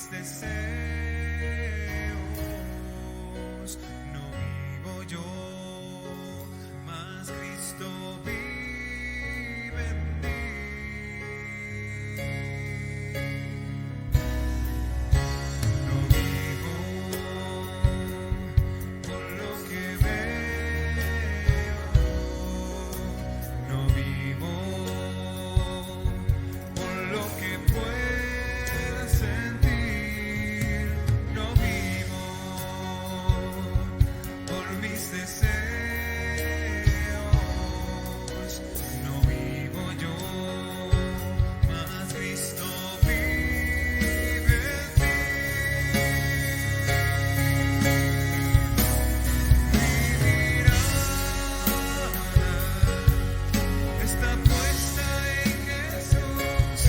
mis deseos, no vivo yo, mas Cristo vive en mí. No vivo por lo que veo, no vivo por lo que pueda sentir, no vivo por mis deseos, no vivo yo, mas Cristo vive en mí. Está puesta en Jesús,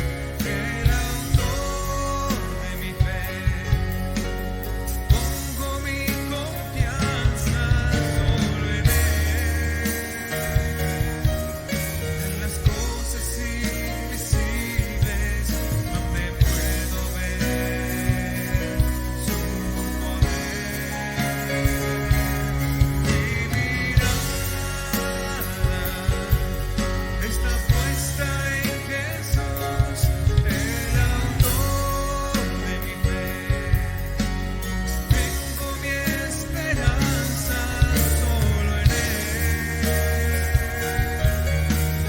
el autor de mi fe. Pongo mi confianza solo en Él, en las cosas invisibles donde puedo ver su poder. Mi mirada está puesta en Jesús, el autor de mi fe. Tengo mi esperanza solo en Él,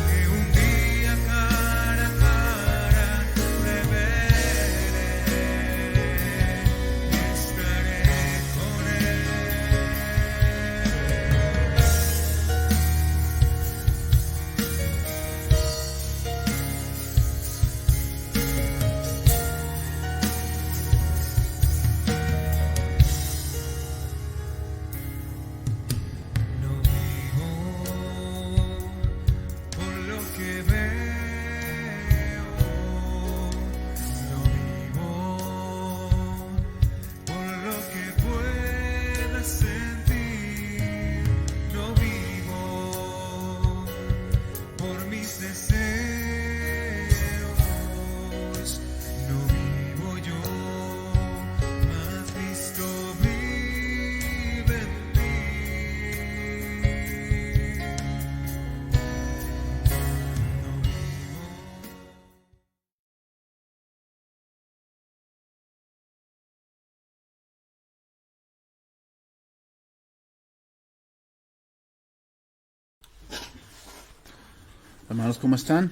que un día cara a cara le veré y estaré con Él. No vivo por lo que veo, no vivo por lo que pueda sentir, no vivo por mis deseos, no vivo yo, mas Cristo vive en mí. No vivo. Hermanos, ¿cómo están?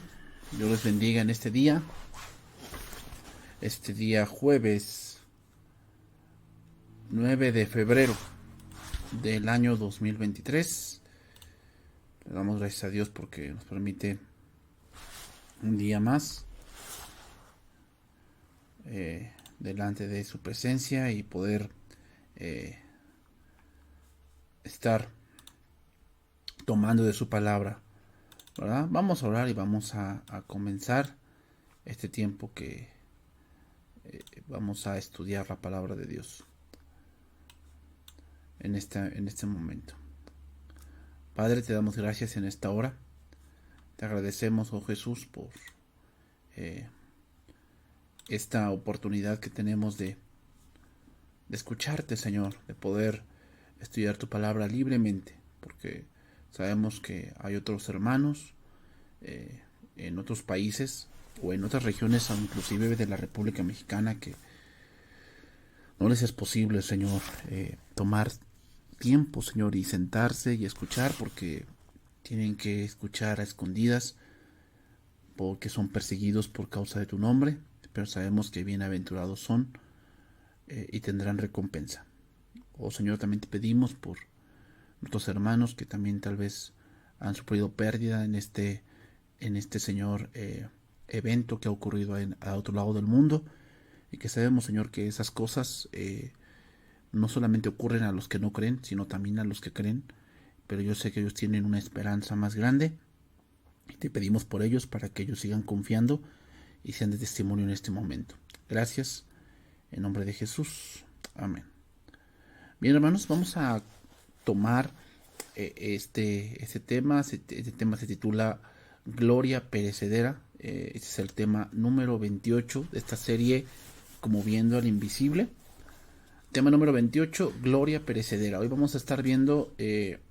Dios les bendiga en este día jueves 9 de febrero del año 2023. Le damos gracias a Dios porque nos permite un día más delante de su presencia y poder estar tomando de su palabra, ¿verdad? Vamos a orar y vamos a comenzar este tiempo que vamos a estudiar la palabra de Dios en este momento. Padre, te damos gracias en esta hora. Te agradecemos, oh Jesús, por esta oportunidad que tenemos de escucharte, Señor, de poder estudiar tu palabra libremente, porque sabemos que hay otros hermanos en otros países o en otras regiones, inclusive de la República Mexicana, que no les es posible, Señor, tomar tiempo, Señor, y sentarse y escuchar, porque tienen que escuchar a escondidas, porque son perseguidos por causa de tu nombre, pero sabemos que bienaventurados son y tendrán recompensa. Oh Señor, también te pedimos por nuestros hermanos que también tal vez han sufrido pérdida en este Señor evento que ha ocurrido a otro lado del mundo, y que sabemos, Señor, que esas cosas no solamente ocurren a los que no creen, sino también a los que creen, pero yo sé que ellos tienen una esperanza más grande y te pedimos por ellos para que ellos sigan confiando y sean de testimonio en este momento. Gracias, en nombre de Jesús, amén. Bien, hermanos, vamos a tomar este tema. Este tema se titula Gloria Perecedera. Este es el tema número 28 de esta serie como viendo al invisible. Tema número 28, gloria perecedera. Hoy vamos a estar viendo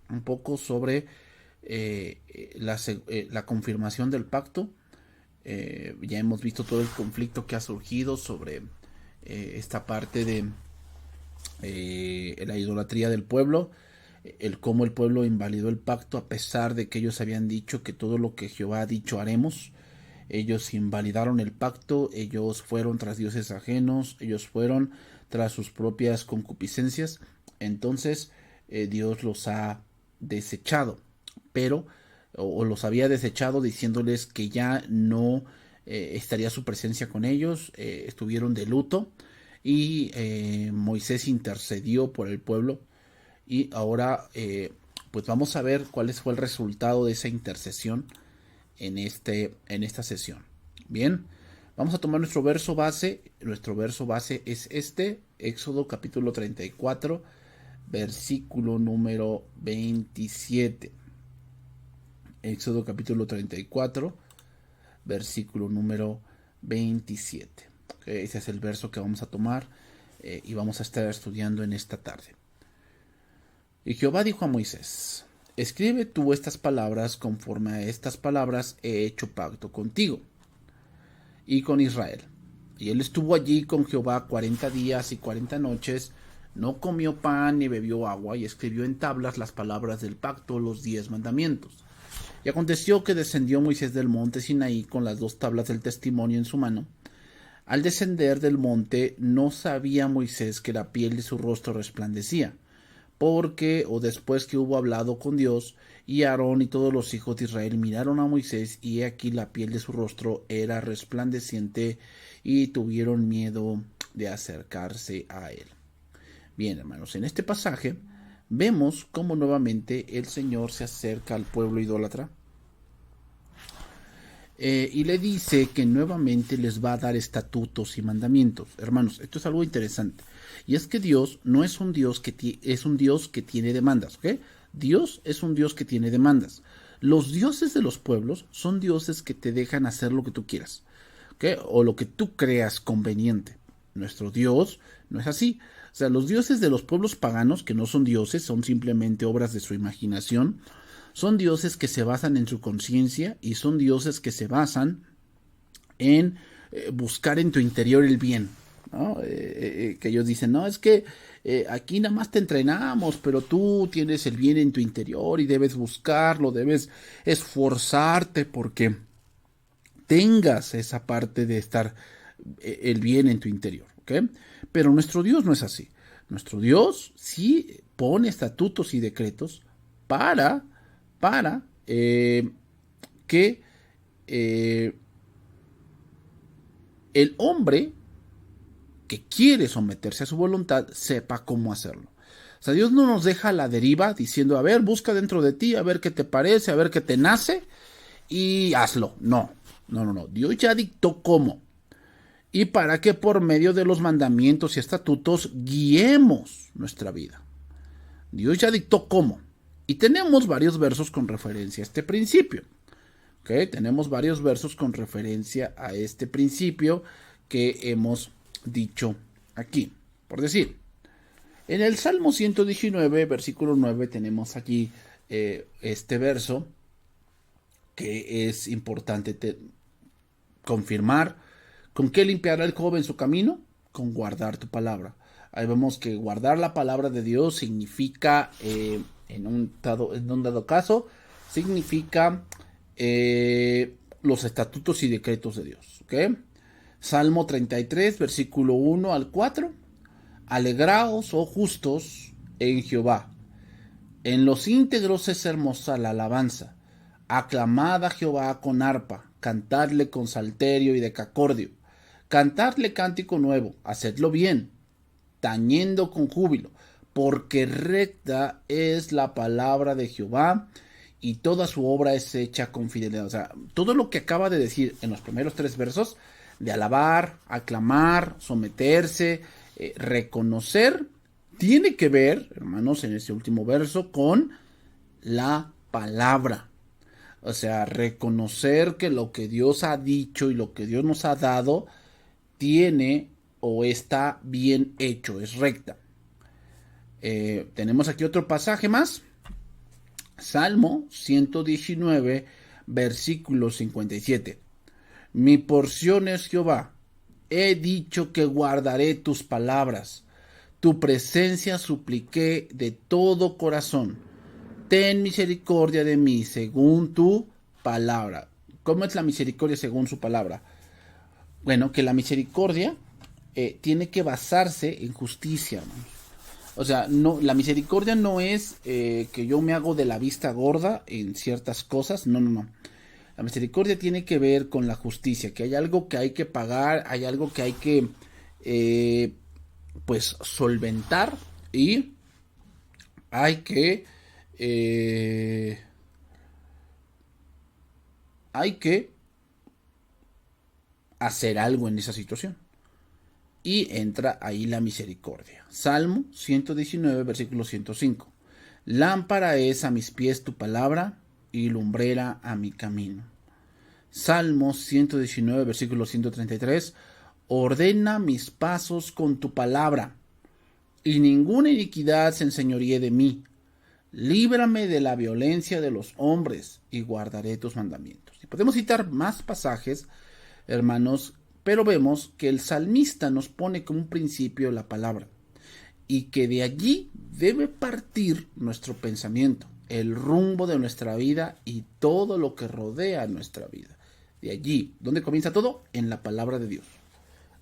un poco sobre la confirmación del pacto. Ya hemos visto todo el conflicto que ha surgido sobre esta parte de la idolatría del pueblo, el cómo el pueblo invalidó el pacto a pesar de que ellos habían dicho que todo lo que Jehová ha dicho haremos. Ellos invalidaron el pacto, ellos fueron tras dioses ajenos, ellos fueron tras sus propias concupiscencias. Entonces Dios los ha desechado, pero o los había desechado diciéndoles que ya no estaría su presencia con ellos. Estuvieron de luto y Moisés intercedió por el pueblo, y ahora pues vamos a ver cuál fue el resultado de esa intercesión en esta sesión. Bien, vamos a tomar nuestro verso base. Nuestro verso base es Éxodo capítulo 34, versículo número 27. Éxodo capítulo 34, versículo número 27. Ese es el verso que vamos a tomar y vamos a estar estudiando en esta tarde. Y Jehová dijo a Moisés: escribe tú estas palabras, conforme a estas palabras he hecho pacto contigo y con Israel. Y él estuvo allí con Jehová 40 días y 40 noches, no comió pan ni bebió agua, y escribió en tablas las palabras del pacto, los 10 mandamientos. Y aconteció que descendió Moisés del monte Sinaí con las 2 tablas del testimonio en su mano. Al descender del monte no sabía Moisés que la piel de su rostro resplandecía, porque o después que hubo hablado con Dios, y Aarón y todos los hijos de Israel miraron a Moisés, y he aquí la piel de su rostro era resplandeciente, y tuvieron miedo de acercarse a él. Bien, hermanos, en este pasaje vemos cómo nuevamente el Señor se acerca al pueblo idólatra y le dice que nuevamente les va a dar estatutos y mandamientos. Hermanos, esto es algo interesante. Y es que Dios no es un Dios que es un Dios que tiene demandas, ¿ok? Dios es un Dios que tiene demandas. Los dioses de los pueblos son dioses que te dejan hacer lo que tú quieras, ¿ok? O lo que tú creas conveniente. Nuestro Dios no es así. O sea, los dioses de los pueblos paganos, que no son dioses, son simplemente obras de su imaginación, son dioses que se basan en su conciencia y son dioses que se basan en buscar en tu interior el bien, ¿no? Que ellos dicen, no, es que aquí nada más te entrenamos, pero tú tienes el bien en tu interior y debes buscarlo, debes esforzarte porque tengas esa parte de estar el bien en tu interior, ¿ok? Pero nuestro Dios no es así. Nuestro Dios sí pone estatutos y decretos para que el hombre que quiere someterse a su voluntad sepa cómo hacerlo. O sea, Dios no nos deja a la deriva diciendo, a ver, busca dentro de ti, a ver qué te parece, a ver qué te nace y hazlo. No. Dios ya dictó cómo. Y para que por medio de los mandamientos y estatutos guiemos nuestra vida. Dios ya dictó cómo. Y tenemos varios versos con referencia a este principio. ¿Okay? Tenemos varios versos con referencia a este principio que hemos dicho aquí. Por decir, en el Salmo 119, versículo 9, tenemos aquí este verso que es importante confirmar. ¿Con qué limpiará el joven su camino? Con guardar tu palabra. Ahí vemos que guardar la palabra de Dios significa, en un dado caso, significa los estatutos y decretos de Dios. ¿Okay? Salmo 33, versículo 1 al 4. Alegraos, oh justos, en Jehová. En los íntegros es hermosa la alabanza. Aclamad a Jehová con arpa, cantadle con salterio y decacordio. Cantadle cántico nuevo, hacedlo bien, tañendo con júbilo, porque recta es la palabra de Jehová y toda su obra es hecha con fidelidad. O sea, todo lo que acaba de decir en los primeros 3 versos, de alabar, aclamar, someterse, reconocer, tiene que ver, hermanos, en este último verso, con la palabra. O sea, reconocer que lo que Dios ha dicho y lo que Dios nos ha dado tiene o está bien hecho, es recta. Tenemos aquí otro pasaje más. Salmo 119, versículo 57. Mi porción es Jehová. He dicho que guardaré tus palabras. Tu presencia supliqué de todo corazón. Ten misericordia de mí según tu palabra. ¿Cómo es la misericordia según su palabra? Bueno, que la misericordia tiene que basarse en justicia, hermanos. O sea, no, la misericordia no es que yo me hago de la vista gorda en ciertas cosas. No, no, no. La misericordia tiene que ver con la justicia, que hay algo que hay que pagar, hay algo que hay que pues solventar y hay que hacer algo en esa situación. Y entra ahí la misericordia. Salmo 119, versículo 105. Lámpara es a mis pies tu palabra y lumbrera a mi camino. Salmo 119, versículo 133. Ordena mis pasos con tu palabra, y ninguna iniquidad se enseñoríe de mí. Líbrame de la violencia de los hombres, y guardaré tus mandamientos. Y podemos citar más pasajes, hermanos, pero vemos que el salmista nos pone como un principio la palabra, y que de allí debe partir nuestro pensamiento, el rumbo de nuestra vida y todo lo que rodea nuestra vida. De allí, ¿dónde comienza todo? En la palabra de Dios.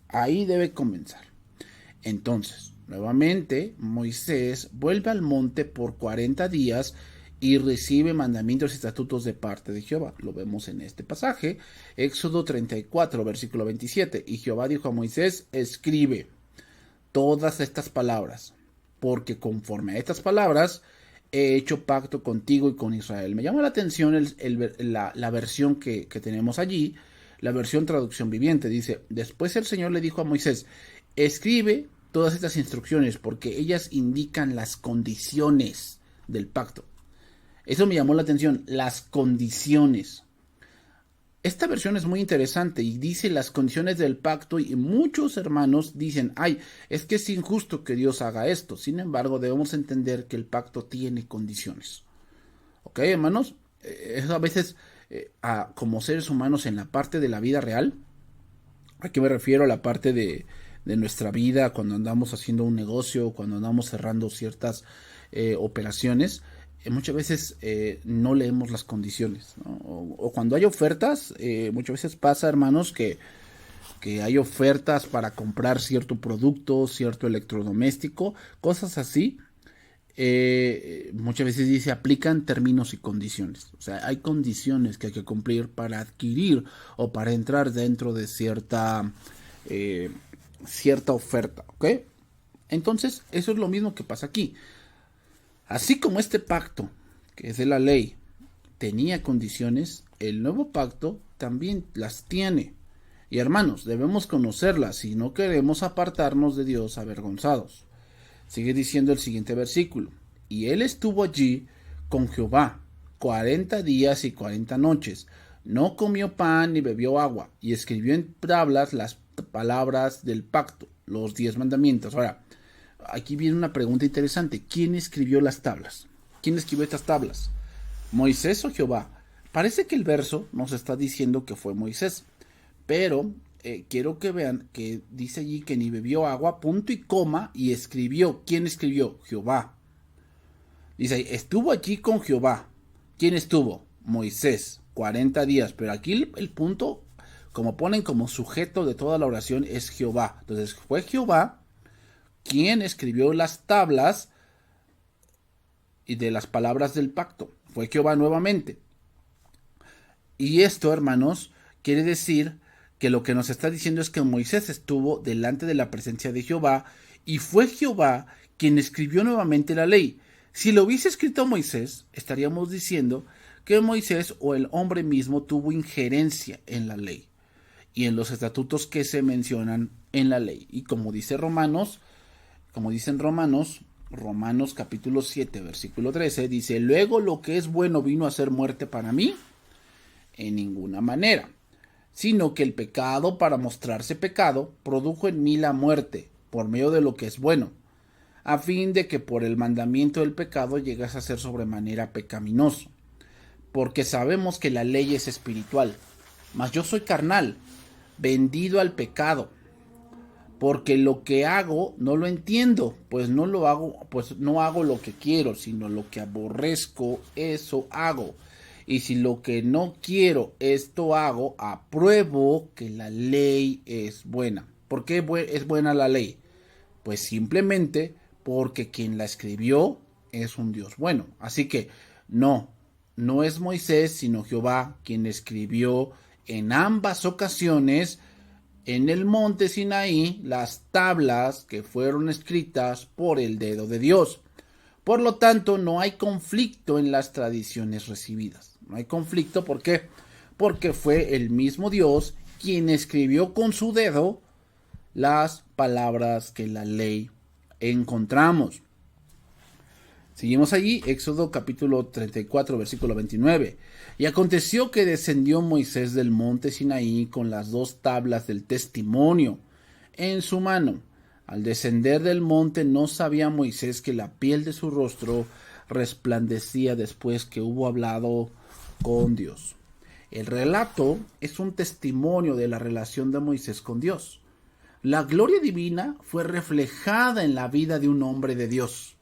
Ahí debe comenzar. Entonces, nuevamente, Moisés vuelve al monte por 40 días y recibe mandamientos y estatutos de parte de Jehová. Lo vemos en este pasaje, Éxodo 34, versículo 27. Y Jehová dijo a Moisés, escribe todas estas palabras, porque conforme a estas palabras he hecho pacto contigo y con Israel. Me llama la atención la versión que tenemos allí, la versión traducción viviente. Dice, después el Señor le dijo a Moisés, escribe todas estas instrucciones porque ellas indican las condiciones del pacto. Eso me llamó la atención, las condiciones. Esta versión es muy interesante y dice las condiciones del pacto y muchos hermanos dicen, ay, es que es injusto que Dios haga esto. Sin embargo, debemos entender que el pacto tiene condiciones. ¿Ok, hermanos? Eso a veces, como seres humanos en la parte de la vida real, ¿a qué me refiero? A la parte de nuestra vida, cuando andamos haciendo un negocio, cuando andamos cerrando ciertas operaciones, muchas veces no leemos las condiciones, ¿no? O cuando hay ofertas, muchas veces pasa, hermanos, que hay ofertas para comprar cierto producto, cierto electrodoméstico, cosas así. Muchas veces dice aplican términos y condiciones. O sea, hay condiciones que hay que cumplir para adquirir o para entrar dentro de cierta oferta, ¿ok? Entonces, eso es lo mismo que pasa aquí. Así como este pacto, que es de la ley, tenía condiciones, el nuevo pacto también las tiene. Y hermanos, debemos conocerlas si no queremos apartarnos de Dios avergonzados. Sigue diciendo el siguiente versículo. Y él estuvo allí con Jehová 40 días y 40 noches. No comió pan ni bebió agua. Y escribió en tablas las palabras del pacto, los 10 mandamientos. Ahora, aquí viene una pregunta interesante. ¿Quién escribió las tablas? ¿Quién escribió estas tablas? ¿Moisés o Jehová? Parece que el verso nos está diciendo que fue Moisés. Pero quiero que vean que dice allí que ni bebió agua, punto y coma, y escribió. ¿Quién escribió? Jehová. Dice ahí, estuvo allí con Jehová. ¿Quién estuvo? Moisés, 40 días. Pero aquí el punto, como ponen como sujeto de toda la oración, es Jehová. Entonces fue Jehová quien escribió las tablas y de las palabras del pacto. Fue Jehová nuevamente. Y esto, hermanos, quiere decir que lo que nos está diciendo es que Moisés estuvo delante de la presencia de Jehová y fue Jehová quien escribió nuevamente la ley. Si lo hubiese escrito Moisés, estaríamos diciendo que Moisés o el hombre mismo tuvo injerencia en la ley y en los estatutos que se mencionan en la ley. Y como dicen Romanos capítulo 7, versículo 13, dice, luego lo que es bueno vino a ser muerte para mí, en ninguna manera. sino que el pecado, para mostrarse pecado, produjo en mí la muerte, por medio de lo que es bueno, a fin de que por el mandamiento del pecado llegase a ser sobremanera pecaminoso. Porque sabemos que la ley es espiritual, mas yo soy carnal, vendido al pecado, porque lo que hago no lo entiendo, pues no hago lo que quiero, sino lo que aborrezco, eso hago. Y si lo que no quiero, esto hago, apruebo que la ley es buena. ¿Por qué es buena la ley? Pues simplemente porque quien la escribió es un Dios bueno. Así que no es Moisés, sino Jehová quien escribió en ambas ocasiones en el monte Sinaí las tablas que fueron escritas por el dedo de Dios. Por lo tanto, no hay conflicto en las tradiciones recibidas. No hay conflicto, ¿por qué? Porque fue el mismo Dios quien escribió con su dedo las palabras que en la ley encontramos. Seguimos allí, Éxodo capítulo 34, versículo 29. Y aconteció que descendió Moisés del monte Sinaí con las 2 tablas del testimonio en su mano. Al descender del monte no sabía Moisés que la piel de su rostro resplandecía después que hubo hablado con Dios. El relato es un testimonio de la relación de Moisés con Dios. La gloria divina fue reflejada en la vida de un hombre de Dios.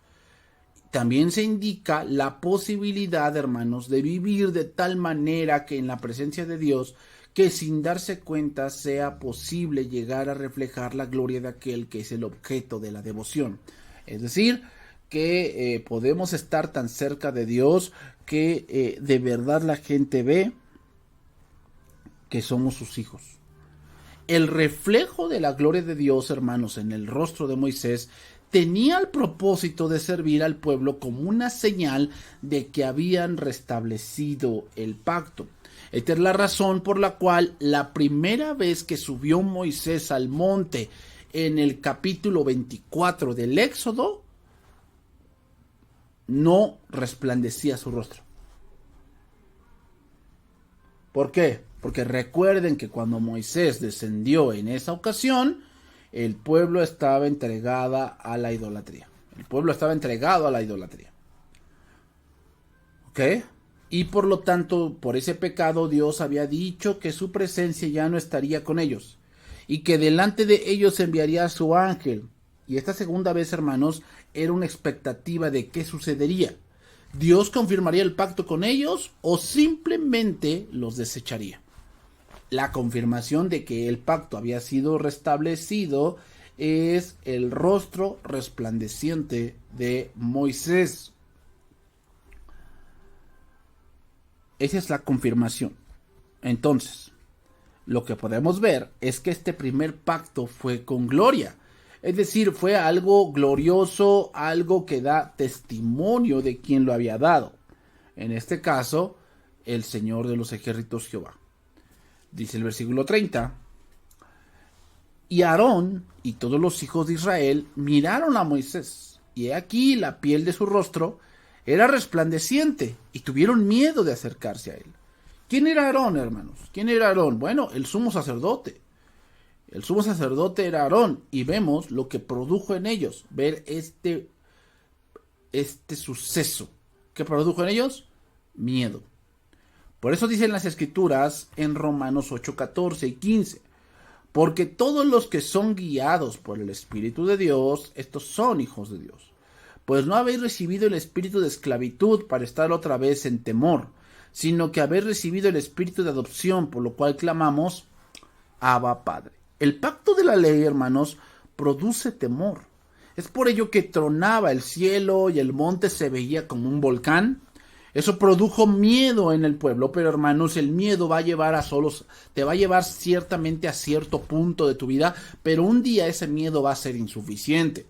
También se indica la posibilidad, hermanos, de vivir de tal manera que en la presencia de Dios, que sin darse cuenta sea posible llegar a reflejar la gloria de aquel que es el objeto de la devoción. Es decir, que podemos estar tan cerca de Dios que de verdad la gente ve que somos sus hijos. El reflejo de la gloria de Dios, hermanos, en el rostro de Moisés tenía el propósito de servir al pueblo como una señal de que habían restablecido el pacto. Esta es la razón por la cual la primera vez que subió Moisés al monte en el capítulo 24 del Éxodo, no resplandecía su rostro. ¿Por qué? Porque recuerden que cuando Moisés descendió en esa ocasión, el pueblo estaba entregada a la idolatría. El pueblo estaba entregado a la idolatría. ¿Ok? Y por lo tanto, por ese pecado, Dios había dicho que su presencia ya no estaría con ellos. Y que delante de ellos enviaría a su ángel. Y esta segunda vez, hermanos, era una expectativa de qué sucedería. ¿Dios confirmaría el pacto con ellos o simplemente los desecharía? La confirmación de que el pacto había sido restablecido es el rostro resplandeciente de Moisés. Esa es la confirmación. Entonces, lo que podemos ver es que este primer pacto fue con gloria. Es decir, fue algo glorioso, algo que da testimonio de quien lo había dado. En este caso, el Señor de los ejércitos Jehová. Dice el versículo 30. Y Aarón y todos los hijos de Israel miraron a Moisés, y he aquí la piel de su rostro era resplandeciente, y tuvieron miedo de acercarse a él. ¿Quién era Aarón, hermanos? ¿Quién era Aarón? Bueno, el sumo sacerdote. El sumo sacerdote era Aarón, y vemos lo que produjo en ellos, ver este suceso. ¿Qué produjo en ellos? Miedo. Por eso dicen las escrituras en Romanos 8, 14 y 15. Porque todos los que son guiados por el Espíritu de Dios, estos son hijos de Dios. Pues no habéis recibido el espíritu de esclavitud para estar otra vez en temor, sino que habéis recibido el espíritu de adopción, por lo cual clamamos, Abba Padre. El pacto de la ley, hermanos, produce temor. Es por ello que tronaba el cielo y el monte se veía como un volcán. Eso produjo miedo en el pueblo, pero hermanos, el miedo te va a llevar ciertamente a cierto punto de tu vida, pero un día ese miedo va a ser insuficiente.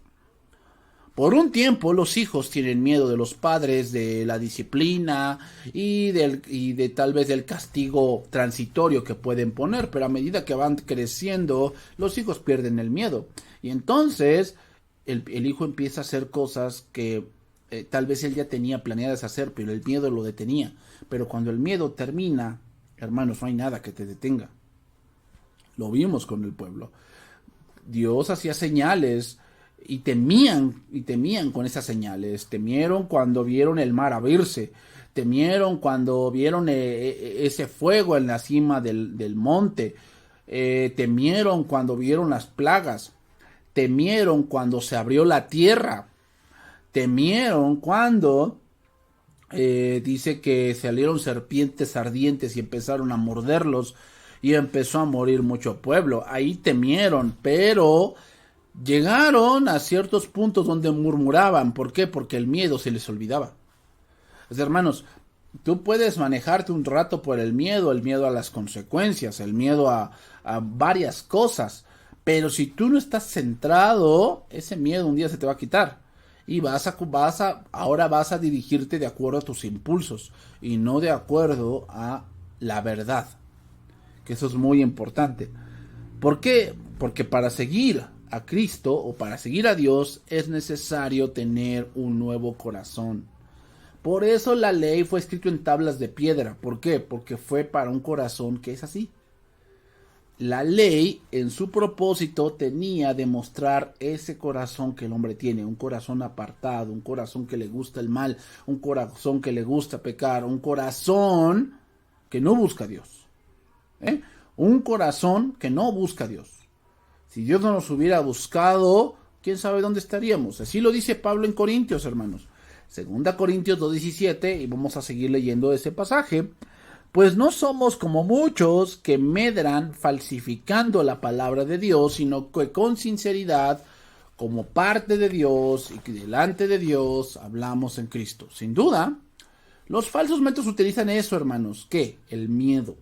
Por un tiempo los hijos tienen miedo de los padres, de la disciplina y de tal vez del castigo transitorio que pueden poner, pero a medida que van creciendo, los hijos pierden el miedo. Y entonces el hijo empieza a hacer cosas que tal vez él ya tenía planeadas hacer, pero el miedo lo detenía. Pero cuando el miedo termina, hermanos, no hay nada que te detenga. Lo vimos con el pueblo. Dios hacía señales y temían con esas señales. Temieron cuando vieron el mar abrirse. Temieron cuando vieron ese fuego en la cima del monte. Temieron cuando vieron las plagas. Temieron cuando se abrió la tierra. Temieron cuando dice que salieron serpientes ardientes y empezaron a morderlos y empezó a morir mucho pueblo. Ahí temieron, pero llegaron a ciertos puntos donde murmuraban. ¿Por qué? Porque el miedo se les olvidaba. Hermanos, tú puedes manejarte un rato por el miedo a las consecuencias, el miedo a varias cosas, pero si tú no estás centrado, ese miedo un día se te va a quitar. Y ahora vas a dirigirte de acuerdo a tus impulsos y no de acuerdo a la verdad. Que eso es muy importante. ¿Por qué? Porque para seguir a Cristo o para seguir a Dios es necesario tener un nuevo corazón. Por eso la ley fue escrita en tablas de piedra. ¿Por qué? Porque fue para un corazón que es así. La ley en su propósito tenía de mostrar ese corazón que el hombre tiene, un corazón apartado, un corazón que le gusta el mal, un corazón que le gusta pecar, un corazón que no busca a Dios. Un corazón que no busca a Dios. Si Dios no nos hubiera buscado, quién sabe dónde estaríamos. Así lo dice Pablo en Corintios, hermanos. 2 Corintios 2:17, y vamos a seguir leyendo ese pasaje. Pues no somos como muchos que medran falsificando la palabra de Dios, sino que con sinceridad, como parte de Dios y que delante de Dios hablamos en Cristo. Sin duda, los falsos maestros utilizan eso, hermanos. ¿Qué? El miedo.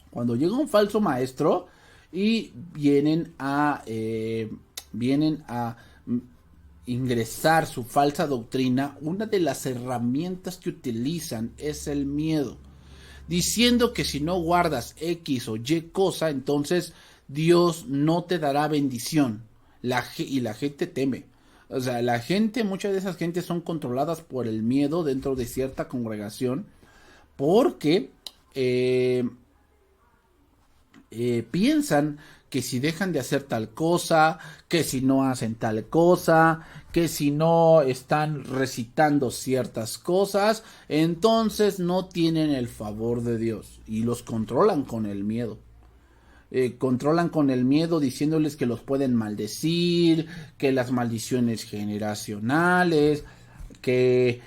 Cuando llega un falso maestro y vienen a ingresar su falsa doctrina, una de las herramientas que utilizan es el miedo, diciendo que si no guardas X o Y cosa, entonces Dios no te dará bendición. Y la gente teme. O sea, muchas de esas gentes son controladas por el miedo dentro de cierta congregación, porque piensan que si dejan de hacer tal cosa, que si no hacen tal cosa, que si no están recitando ciertas cosas, entonces no tienen el favor de Dios, y los controlan con el miedo. Controlan con el miedo diciéndoles que los pueden maldecir, que las maldiciones generacionales, que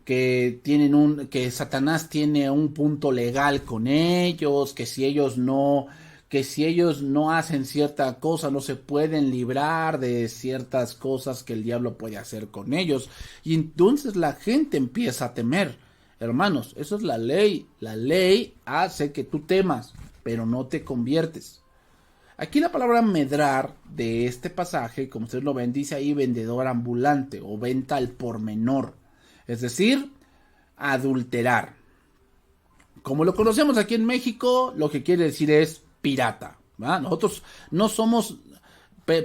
que Satanás tiene un punto legal con ellos, que si ellos no hacen cierta cosa, no se pueden librar de ciertas cosas que el diablo puede hacer con ellos. Y entonces la gente empieza a temer. Hermanos, eso es la ley. La ley hace que tú temas, pero no te conviertes. Aquí la palabra medrar de este pasaje, como ustedes lo ven, dice ahí vendedor ambulante o venta al por menor. Es decir, adulterar. Como lo conocemos aquí en México, lo que quiere decir es pirata, ¿verdad? Nosotros no somos,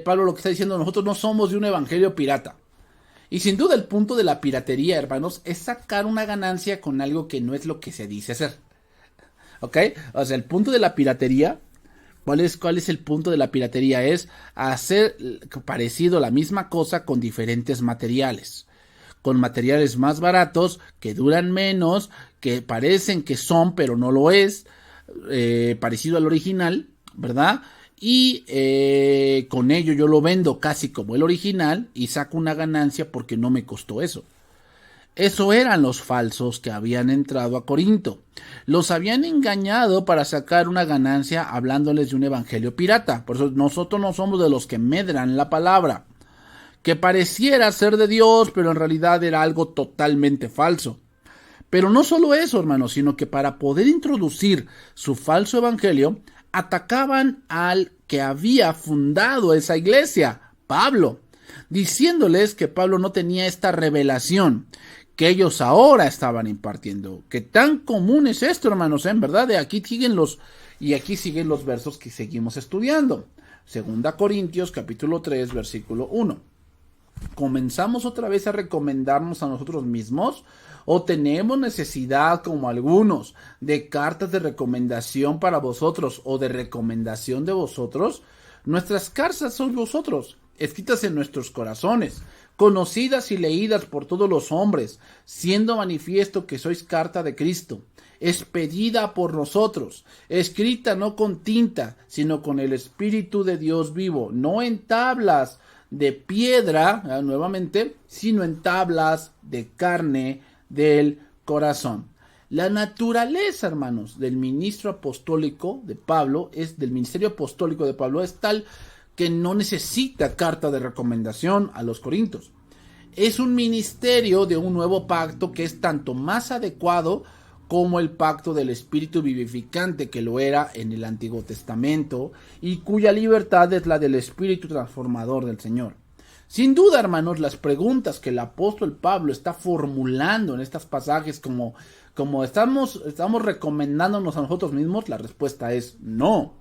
Pablo lo que está diciendo, nosotros no somos de un evangelio pirata. Y sin duda el punto de la piratería, hermanos, es sacar una ganancia con algo que no es lo que se dice hacer. ¿Ok? O sea, el punto de la piratería, ¿cuál es el punto de la piratería? Es hacer parecido la misma cosa con diferentes materiales. Con materiales más baratos, que duran menos, que parecen que son, pero no lo es, parecido al original, ¿verdad? Y con ello yo lo vendo casi como el original y saco una ganancia porque no me costó eso. Eso eran los falsos que habían entrado a Corinto. Los habían engañado para sacar una ganancia hablándoles de un evangelio pirata. Por eso nosotros no somos de los que medran la palabra, que pareciera ser de Dios, pero en realidad era algo totalmente falso. Pero no solo eso, hermanos, sino que para poder introducir su falso evangelio, atacaban al que había fundado esa iglesia, Pablo, diciéndoles que Pablo no tenía esta revelación que ellos ahora estaban impartiendo. Que tan común es esto, hermanos, en verdad. Aquí siguen los versos que seguimos estudiando. 2 Corintios capítulo 3, versículo 1. ¿Comenzamos otra vez a recomendarnos a nosotros mismos ¿O tenemos necesidad, como algunos, de cartas de recomendación para vosotros o de recomendación de vosotros? Nuestras cartas son vosotros, escritas en nuestros corazones, conocidas y leídas por todos los hombres, siendo manifiesto que sois carta de Cristo, expedida por nosotros, escrita no con tinta, sino con el Espíritu de Dios vivo, no en tablas de piedra, nuevamente, sino en tablas de carne del corazón. La naturaleza, hermanos, del ministro apostólico de Pablo, del ministerio apostólico de Pablo, es tal que no necesita carta de recomendación a los corintios. Es un ministerio de un nuevo pacto que es tanto más adecuado como el pacto del Espíritu vivificante que lo era en el Antiguo Testamento y cuya libertad es la del Espíritu transformador del Señor. Sin duda, hermanos, las preguntas que el apóstol Pablo está formulando en estos pasajes como estamos recomendándonos a nosotros mismos, la respuesta es no.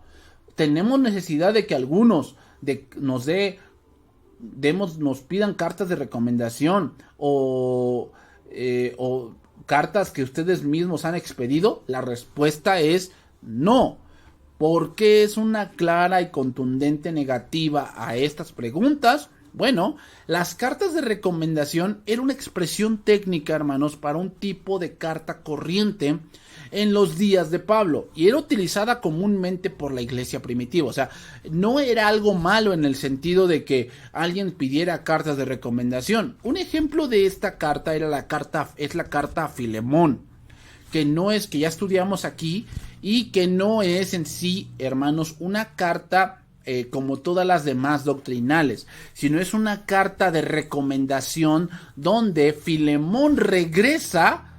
Tenemos necesidad de que algunos nos pidan cartas de recomendación o cartas que ustedes mismos han expedido. La respuesta es no. ¿Por qué es una clara y contundente negativa a estas preguntas? Bueno, las cartas de recomendación era una expresión técnica, hermanos, para un tipo de carta corriente en los días de Pablo y era utilizada comúnmente por la iglesia primitiva. O sea, no era algo malo en el sentido de que alguien pidiera cartas de recomendación. Un ejemplo de esta carta es la carta a Filemón, que no es, que ya estudiamos aquí, y que no es en sí, hermanos, una carta como todas las demás doctrinales, sino es una carta de recomendación donde Filemón regresa,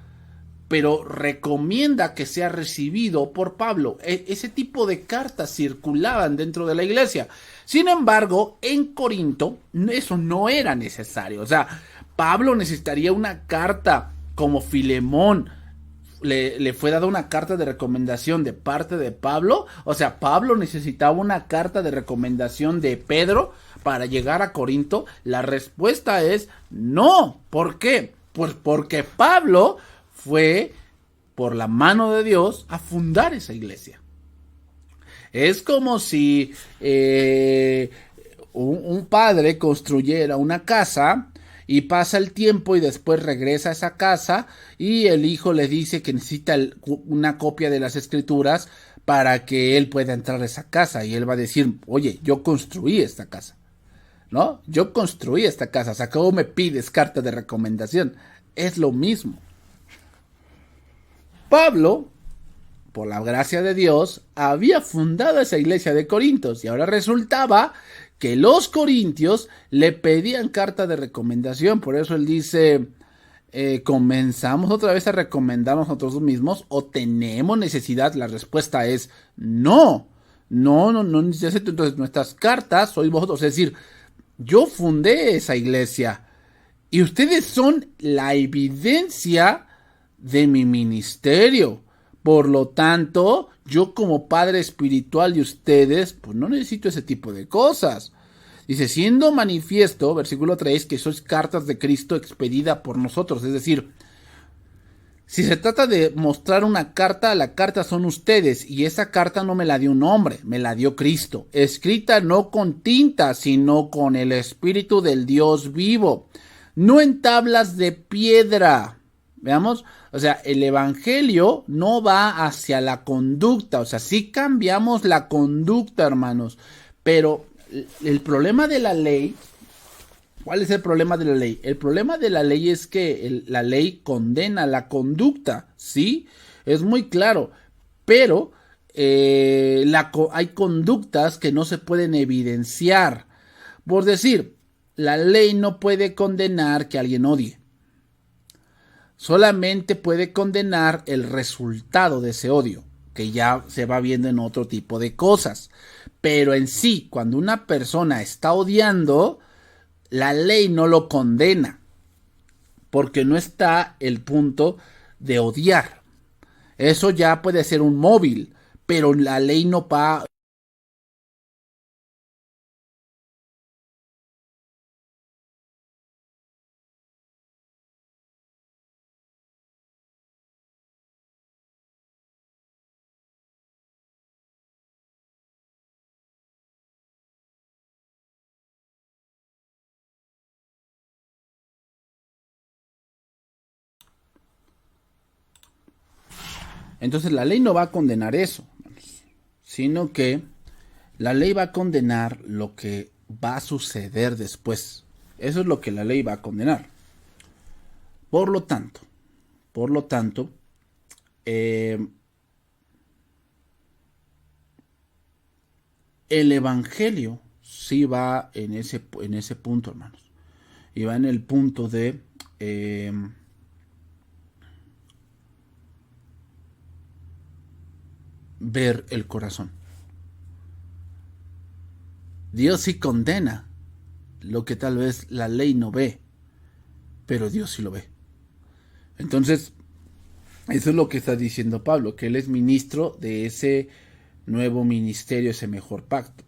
pero recomienda que sea recibido por Pablo. Ese tipo de cartas circulaban dentro de la iglesia. Sin embargo, en Corinto eso no era necesario. O sea, Pablo necesitaría una carta como Filemón le fue dada una carta de recomendación de parte de Pablo. O sea, Pablo necesitaba una carta de recomendación de Pedro para llegar a Corinto. La respuesta es no. ¿Por qué? Pues porque Pablo fue por la mano de Dios a fundar esa iglesia. Es como si un padre construyera una casa y pasa el tiempo y después regresa a esa casa y el hijo le dice que necesita una copia de las escrituras para que él pueda entrar a esa casa, y él va a decir, oye, yo construí esta casa, ¿no? Yo construí esta casa, o sea, ¿cómo me pides carta de recomendación? Es lo mismo. Pablo, por la gracia de Dios, había fundado esa iglesia de Corintios y ahora resultaba que los corintios le pedían carta de recomendación. Por eso él dice, ¿comenzamos otra vez a recomendarnos a nosotros mismos o tenemos necesidad? La respuesta es no. No necesito. Entonces nuestras cartas sois vosotros. Es decir, yo fundé esa iglesia y ustedes son la evidencia de mi ministerio. Por lo tanto, yo como padre espiritual de ustedes, pues no necesito ese tipo de cosas. Dice, siendo manifiesto, versículo 3, que sois cartas de Cristo expedida por nosotros. Es decir, si se trata de mostrar una carta, la carta son ustedes, y esa carta no me la dio un hombre, me la dio Cristo, escrita no con tinta, sino con el Espíritu del Dios vivo, no en tablas de piedra. Veamos, o sea, el evangelio no va hacia la conducta, o sea, sí cambiamos la conducta, hermanos, pero el problema de la ley, ¿cuál es el problema de la ley? El problema de la ley es que la ley condena la conducta, ¿sí? Es muy claro, pero hay conductas que no se pueden evidenciar. Por decir, la ley no puede condenar que alguien odie. Solamente puede condenar el resultado de ese odio, que ya se va viendo en otro tipo de cosas. Pero en sí, cuando una persona está odiando, la ley no lo condena, porque no está el punto de odiar. Eso ya puede ser un móvil, pero la ley no va Entonces la ley no va a condenar eso, sino que la ley va a condenar lo que va a suceder después. Eso es lo que la ley va a condenar. Por lo tanto, el evangelio sí va en ese punto, hermanos. Y va en el punto de ver el corazón. Dios sí condena lo que tal vez la ley no ve, pero Dios sí lo ve. Entonces, eso es lo que está diciendo Pablo, que él es ministro de ese nuevo ministerio, ese mejor pacto.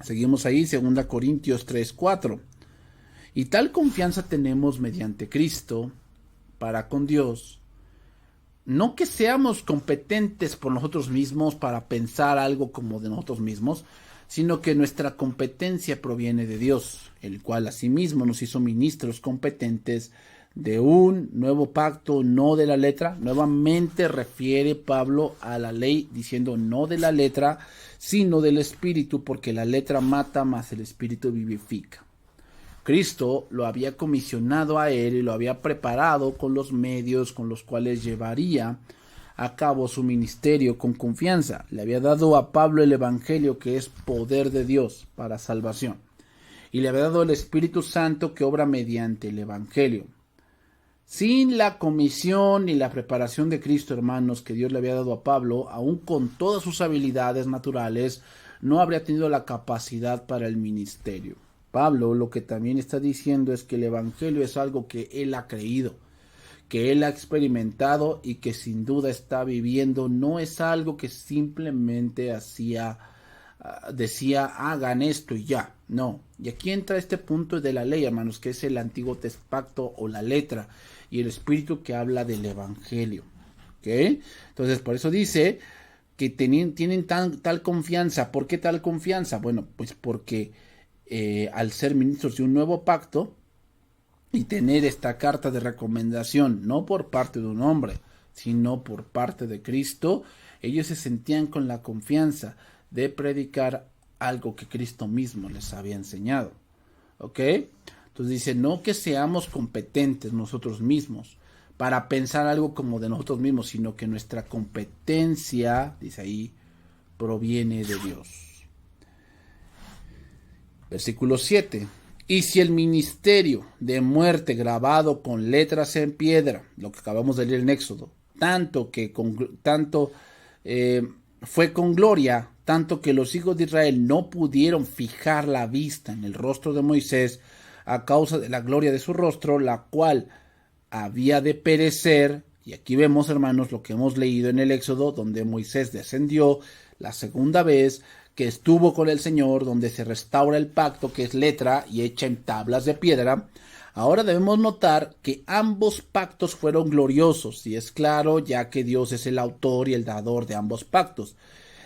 Seguimos ahí, 2 Corintios 3:4. Y tal confianza tenemos mediante Cristo para con Dios. No que seamos competentes por nosotros mismos para pensar algo como de nosotros mismos, sino que nuestra competencia proviene de Dios, el cual asimismo nos hizo ministros competentes de un nuevo pacto, no de la letra. Nuevamente refiere Pablo a la ley diciendo no de la letra, sino del espíritu, porque la letra mata, mas el espíritu vivifica. Cristo lo había comisionado a él y lo había preparado con los medios con los cuales llevaría a cabo su ministerio con confianza. Le había dado a Pablo el evangelio, que es poder de Dios para salvación, y le había dado el Espíritu Santo, que obra mediante el evangelio. Sin la comisión y la preparación de Cristo, hermanos, que Dios le había dado a Pablo, aun con todas sus habilidades naturales, no habría tenido la capacidad para el ministerio. Pablo lo que también está diciendo es que el evangelio es algo que él ha creído, que él ha experimentado y que sin duda está viviendo. No es algo que simplemente decía hagan esto y ya. No. Y aquí entra este punto de la ley, hermanos, que es el antiguo pacto o la letra, y el espíritu que habla del evangelio. ¿Okay? Entonces, por eso dice que tienen tal confianza. ¿Por qué tal confianza? Bueno, pues porque al ser ministros de un nuevo pacto y tener esta carta de recomendación, no por parte de un hombre, sino por parte de Cristo, ellos se sentían con la confianza de predicar algo que Cristo mismo les había enseñado. ¿Ok? Entonces dice, no que seamos competentes nosotros mismos para pensar algo como de nosotros mismos, sino que nuestra competencia, dice ahí, proviene de Dios. Versículo 7. Y si el ministerio de muerte grabado con letras en piedra, lo que acabamos de leer en Éxodo, fue con gloria, tanto que los hijos de Israel no pudieron fijar la vista en el rostro de Moisés a causa de la gloria de su rostro, la cual había de perecer. Y aquí vemos, hermanos, lo que hemos leído en el Éxodo, donde Moisés descendió la segunda vez, que estuvo con el Señor, donde se restaura el pacto, que es letra y hecha en tablas de piedra. Ahora debemos notar que ambos pactos fueron gloriosos, y es claro, ya que Dios es el autor y el dador de ambos pactos.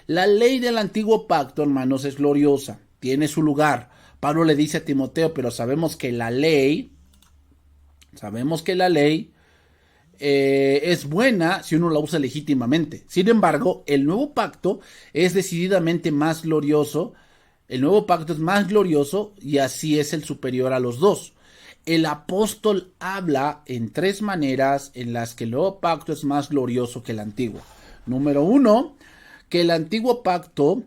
La ley del antiguo pacto, hermanos, es gloriosa, tiene su lugar. Pablo le dice a Timoteo, pero sabemos que la ley es buena si uno la usa legítimamente. Sin embargo, el nuevo pacto es decididamente más glorioso. El nuevo pacto es más glorioso y así es el superior a los dos. El apóstol habla en tres maneras en las que el nuevo pacto es más glorioso que el antiguo. Número 1, que el antiguo pacto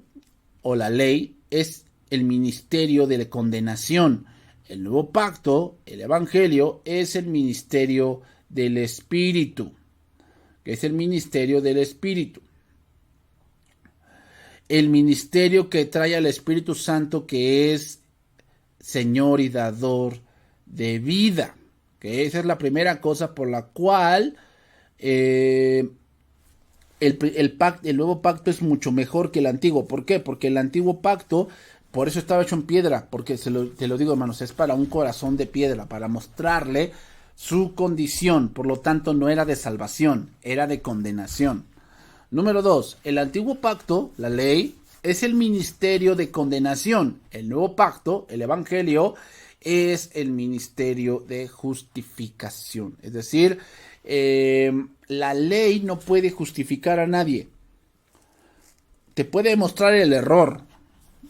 o la ley es el ministerio de la condenación. El nuevo pacto, el evangelio, es el ministerio del Espíritu, que es el ministerio del Espíritu. El ministerio que trae al Espíritu Santo, que es Señor y dador de vida. Que esa es la primera cosa por la cual el nuevo pacto es mucho mejor que el antiguo. ¿Por qué? Porque el antiguo pacto, por eso estaba hecho en piedra, porque te lo digo, hermanos, es para un corazón de piedra, para mostrarle su condición. Por lo tanto, no era de salvación, era de condenación. Número 2, el antiguo pacto, la ley, es el ministerio de condenación. El nuevo pacto, el evangelio, es el ministerio de justificación. Es decir, la ley no puede justificar a nadie. Te puede mostrar el error,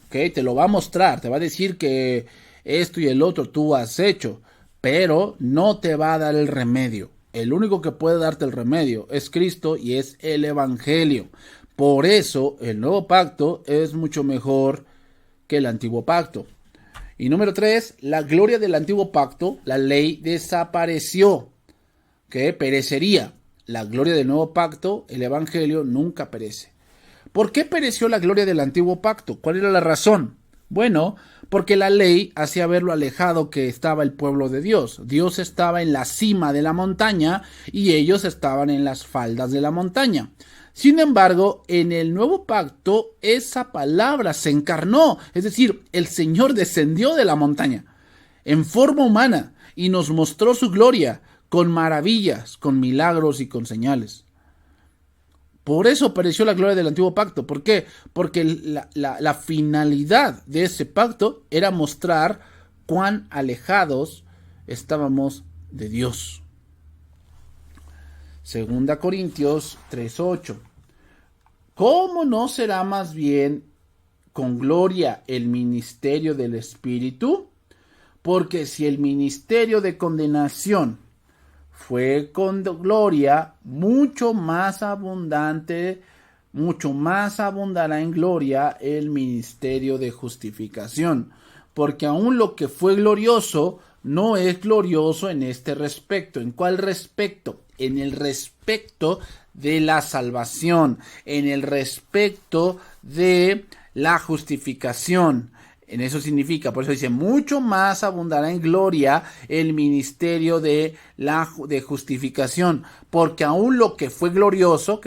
¿ok? Te lo va a mostrar, te va a decir que esto y el otro tú has hecho, pero no te va a dar el remedio. El único que puede darte el remedio es Cristo y es el Evangelio. Por eso el nuevo pacto es mucho mejor que el antiguo pacto. Y número 3, la gloria del antiguo pacto, la ley desapareció, que perecería. La gloria del nuevo pacto, el Evangelio, nunca perece. ¿Por qué pereció la gloria del antiguo pacto? ¿Cuál era la razón? Bueno, porque la ley hacía ver lo alejado que estaba el pueblo de Dios. Dios estaba en la cima de la montaña y ellos estaban en las faldas de la montaña. Sin embargo, en el nuevo pacto, esa palabra se encarnó. Es decir, el Señor descendió de la montaña en forma humana y nos mostró su gloria con maravillas, con milagros y con señales. Por eso pereció la gloria del antiguo pacto. ¿Por qué? Porque la finalidad de ese pacto era mostrar cuán alejados estábamos de Dios. 2 Corintios 3:8. ¿Cómo no será más bien con gloria el ministerio del Espíritu? Porque si el ministerio de condenación fue con gloria, mucho más abundará en gloria el ministerio de justificación. Porque aún lo que fue glorioso no es glorioso en este respecto. ¿En cuál respecto? En el respecto de la salvación, en el respecto de la justificación. En eso significa, por eso dice, mucho más abundará en gloria el ministerio de justificación, porque aún lo que fue glorioso,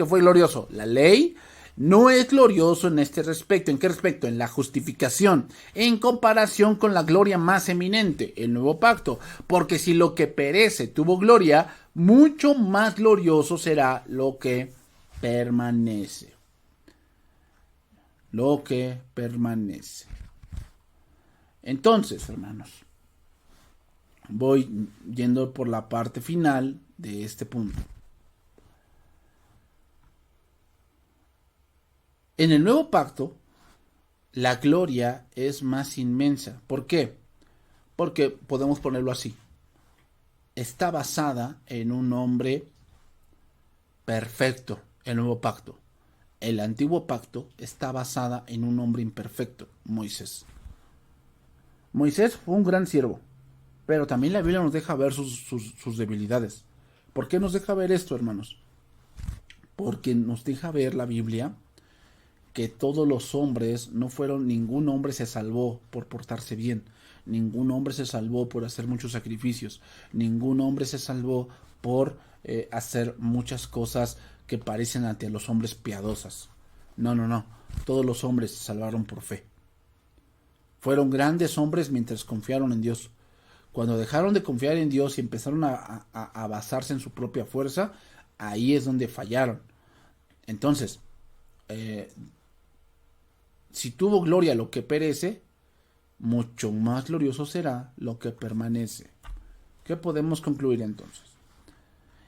la ley, no es glorioso en este respecto. ¿En qué respecto? En la justificación, en comparación con la gloria más eminente, el nuevo pacto, porque si lo que perece tuvo gloria, mucho más glorioso será lo que permanece. Lo que permanece. Entonces, hermanos, voy yendo por la parte final de este punto. En el nuevo pacto, la gloria es más inmensa. ¿Por qué? Porque podemos ponerlo así. Está basada en un hombre perfecto, el nuevo pacto. El antiguo pacto está basada en un hombre imperfecto, Moisés. Moisés fue un gran siervo, pero también la Biblia nos deja ver sus debilidades. ¿Por qué nos deja ver esto, hermanos? Porque nos deja ver la Biblia que todos los hombres ningún hombre se salvó por portarse bien, ningún hombre se salvó por hacer muchos sacrificios, ningún hombre se salvó por hacer muchas cosas que parecen ante los hombres piadosas. No, todos los hombres se salvaron por fe. Fueron grandes hombres mientras confiaron en Dios. Cuando dejaron de confiar en Dios y empezaron a basarse en su propia fuerza, ahí es donde fallaron. Entonces, si tuvo gloria lo que perece, mucho más glorioso será lo que permanece. ¿Qué podemos concluir entonces?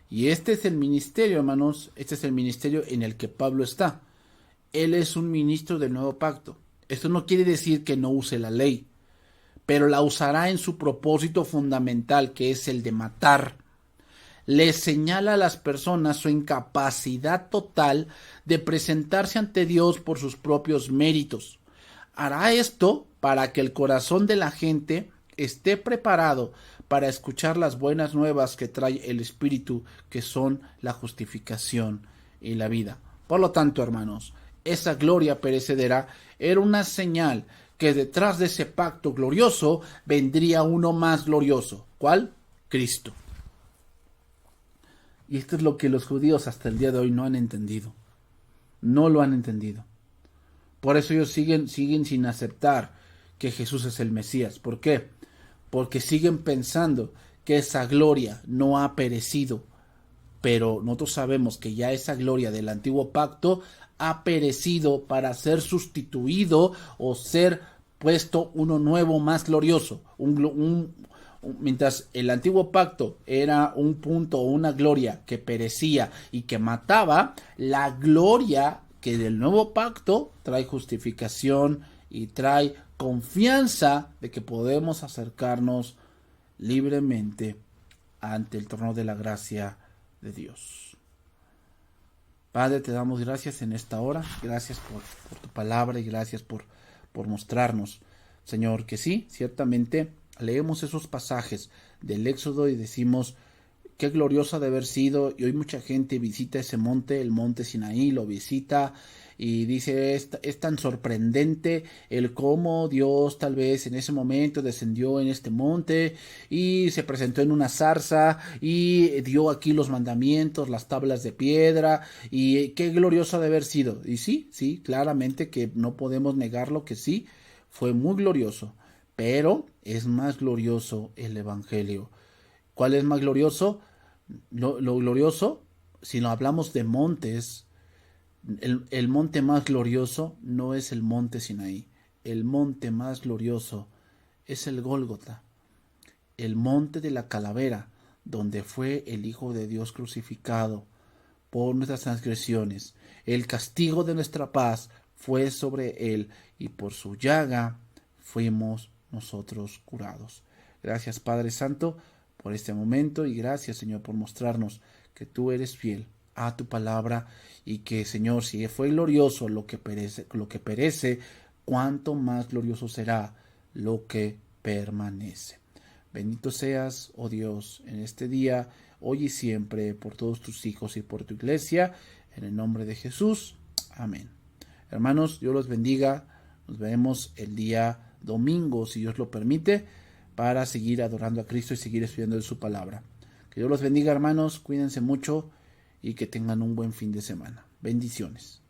Y este es el ministerio, hermanos, este es el ministerio en el que Pablo está. Él es un ministro del nuevo pacto. Esto no quiere decir que no use la ley, pero la usará en su propósito fundamental, que es el de matar. Le señala a las personas su incapacidad total de presentarse ante Dios por sus propios méritos. Hará esto para que el corazón de la gente esté preparado para escuchar las buenas nuevas que trae el Espíritu, que son la justificación y la vida. Por lo tanto, hermanos, esa gloria perecedera era una señal que detrás de ese pacto glorioso vendría uno más glorioso. ¿Cuál? Cristo. Y esto es lo que los judíos hasta el día de hoy no han entendido. No lo han entendido. Por eso ellos siguen sin aceptar que Jesús es el Mesías. ¿Por qué? Porque siguen pensando que esa gloria no ha perecido. Pero nosotros sabemos que ya esa gloria del antiguo pacto ha perecido para ser sustituido o ser puesto uno nuevo más glorioso, un mientras el antiguo pacto era un punto o una gloria que perecía y que mataba, la gloria que del nuevo pacto trae justificación y trae confianza de que podemos acercarnos libremente ante el trono de la gracia de Dios. Padre, te damos gracias en esta hora, gracias por tu palabra y gracias por mostrarnos, Señor, que sí, ciertamente leemos esos pasajes del Éxodo y decimos qué glorioso ha de haber sido, y hoy mucha gente visita ese monte, el monte Sinaí, lo visita y dice es tan sorprendente el cómo Dios tal vez en ese momento descendió en este monte y se presentó en una zarza y dio aquí los mandamientos, las tablas de piedra, y qué glorioso ha de haber sido. Y sí, sí, claramente que no podemos negarlo, que sí, fue muy glorioso, pero es más glorioso el Evangelio. ¿Cuál es más glorioso? Lo glorioso, si no hablamos de montes, el monte más glorioso no es el monte Sinaí. El monte más glorioso es el Gólgota, el monte de la calavera, donde fue el Hijo de Dios crucificado por nuestras transgresiones. El castigo de nuestra paz fue sobre él, y por su llaga fuimos nosotros curados. Gracias, Padre Santo, por este momento, y gracias, Señor, por mostrarnos que tú eres fiel a tu palabra, y que, Señor, si fue glorioso lo que perece, cuánto más glorioso será lo que permanece. Bendito seas, oh Dios, en este día, hoy y siempre, por todos tus hijos y por tu iglesia, en el nombre de Jesús. Amén. Hermanos, Dios los bendiga. Nos vemos el día domingo, si Dios lo permite, para seguir adorando a Cristo y seguir estudiando de su palabra. Que Dios los bendiga, hermanos. Cuídense mucho y que tengan un buen fin de semana. Bendiciones.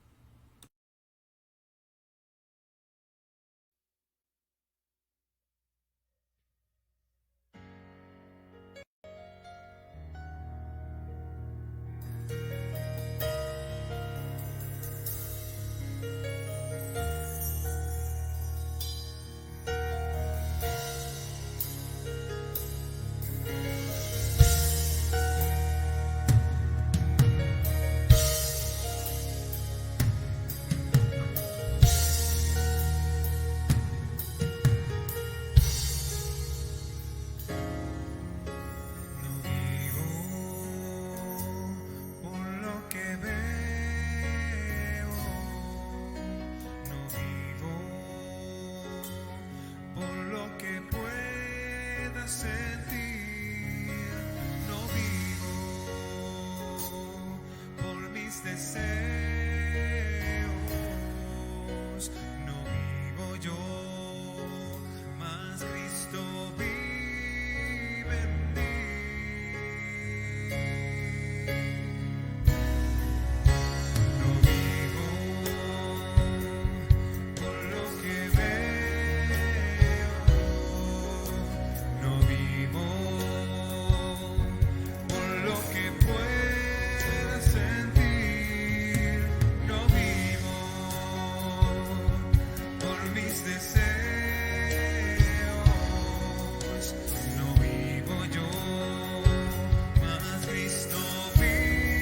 No vivo por lo que veo, no vivo por lo que pueda sentir, no vivo por mis deseos.